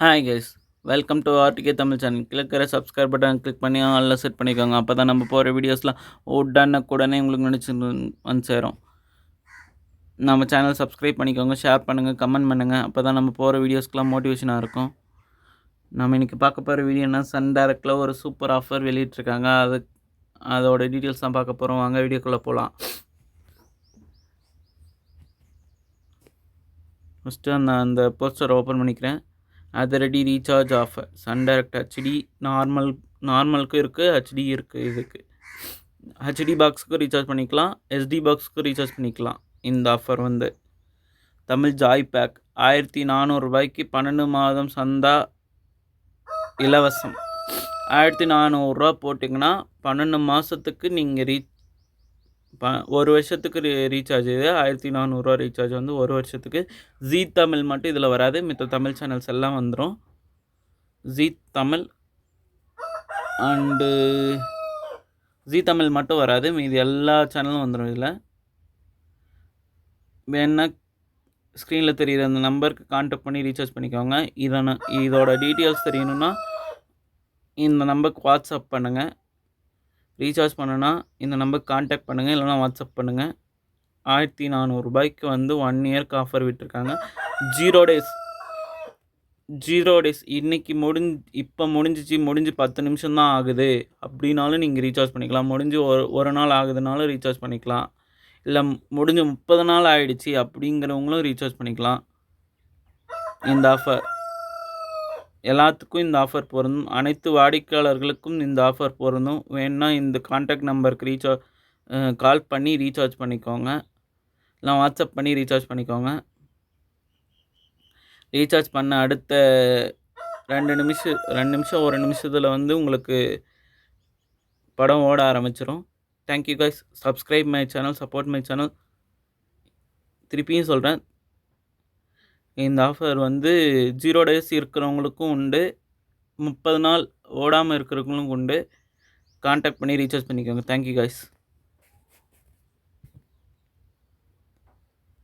Hi guys, welcome to RTK Tamil channel. கிழக்கிற subscribe button click பண்ணி ஆல்ல செட் பண்ணிக்கோங்க. அப்போ தான் நம்ம போகிற வீடியோஸ்லாம் உடனுக்குடனே உங்களுக்கு நினச்சி வந்து சேரும். நம்ம சேனல் சப்ஸ்கிரைப் பண்ணிக்கோங்க, ஷேர் பண்ணுங்கள், கமெண்ட் பண்ணுங்கள். அப்போ தான் நம்ம போகிற வீடியோஸ்க்கெலாம் மோட்டிவேஷனாக இருக்கும். நம்ம இன்றைக்கி பார்க்க போகிற வீடியோனா சன் டைரக்டில் ஒரு சூப்பர் ஆஃபர் வெளியிட்ருக்காங்க. அதோட டீட்டெயில்ஸ் தான் பார்க்க போகிறோம். வாங்க வீடியோக்குள்ளே போகலாம். ஃபஸ்ட்டு அந்த போஸ்டரை ஓப்பன் பண்ணிக்கிறேன். அதிரடி recharge offer Sun Direct HD நார்மலுக்கும் இருக்குது, ஹெச்டி இருக்குது. இதுக்கு ஹெச்டி பாக்ஸுக்கு ரீசார்ஜ் பண்ணிக்கலாம், எஸ்டி பாக்ஸுக்கு ரீசார்ஜ் பண்ணிக்கலாம். இந்த ஆஃபர் வந்து தமிழ் ஜாய் பேக் 1400 12 மாதம் சந்தா இலவசம். 1400 போட்டிங்கன்னா 12 மாதத்துக்கு நீங்கள் ஒரு வருஷத்துக்கு ரீசார்ஜ். இது 1400 ரீசார்ஜ் வந்து ஒரு வருஷத்துக்கு. ஜீ தமிழ் மட்டும் இதில் வராது, மித்த தமிழ் சேனல்ஸ் எல்லாம் வந்துடும். ஜீ தமிழ் அண்டு ஜீ தமிழ் மட்டும் வராது, மீது எல்லா சேனலும் வந்துடும். இதில் வேணா ஸ்க்ரீனில் தெரிகிற அந்த நம்பருக்கு கான்டாக்ட் பண்ணி ரீசார்ஜ் பண்ணிக்கோங்க. இதோட டீட்டெயில்ஸ் தெரியணுன்னா இந்த நம்பருக்கு வாட்ஸ்அப் பண்ணுங்கள். ரீசார்ஜ் பண்ணுன்னா இந்த நம்பருக்கு கான்டாக்ட் பண்ணுங்கள், இல்லைனா வாட்ஸ்அப் பண்ணுங்கள். 1400 வந்து 1 இயர்க்கு ஆஃபர் விட்டுருக்காங்க. 0 டேஸ் இன்றைக்கி இப்போ முடிஞ்சு 10 நிமிஷம் தான் ஆகுது அப்படின்னாலும் நீங்கள் ரீசார்ஜ் பண்ணிக்கலாம். முடிஞ்சு ஒரு நாள் ஆகுதுனாலும் ரீசார்ஜ் பண்ணிக்கலாம். இல்லை முடிஞ்சு 30 நாள் ஆகிடுச்சி அப்படிங்கிறவங்களும் ரீசார்ஜ் பண்ணிக்கலாம். இந்த ஆஃபர் எல்லாத்துக்கும் இந்த ஆஃபர் பொருந்தும். அனைத்து வாடிக்கையாளர்களுக்கும் இந்த ஆஃபர் பொருந்தும். வேணுன்னா இந்த கான்டாக்ட் நம்பருக்கு கால் பண்ணி ரீசார்ஜ் பண்ணிக்கோங்க, இல்லை வாட்ஸ்அப் பண்ணி ரீசார்ஜ் பண்ணிக்கோங்க. ரீசார்ஜ் பண்ண அடுத்த 2 நிமிஷம் 1 நிமிஷத்தில் வந்து உங்களுக்கு படம் ஓட ஆரம்பிச்சிடும். Thank you guys. Subscribe my channel, support my channel. திருப்பியும் சொல்கிறேன், இந்த ஆஃபர் வந்து 0 டேஸ் இருக்கிறவங்களுக்கும் உண்டு, 30 நாள் ஓடாமல் இருக்கிறவங்களுக்கும் உண்டு. கான்டாக்ட் பண்ணி ரீசார்ஜ் பண்ணிக்கோங்க. Thank you guys.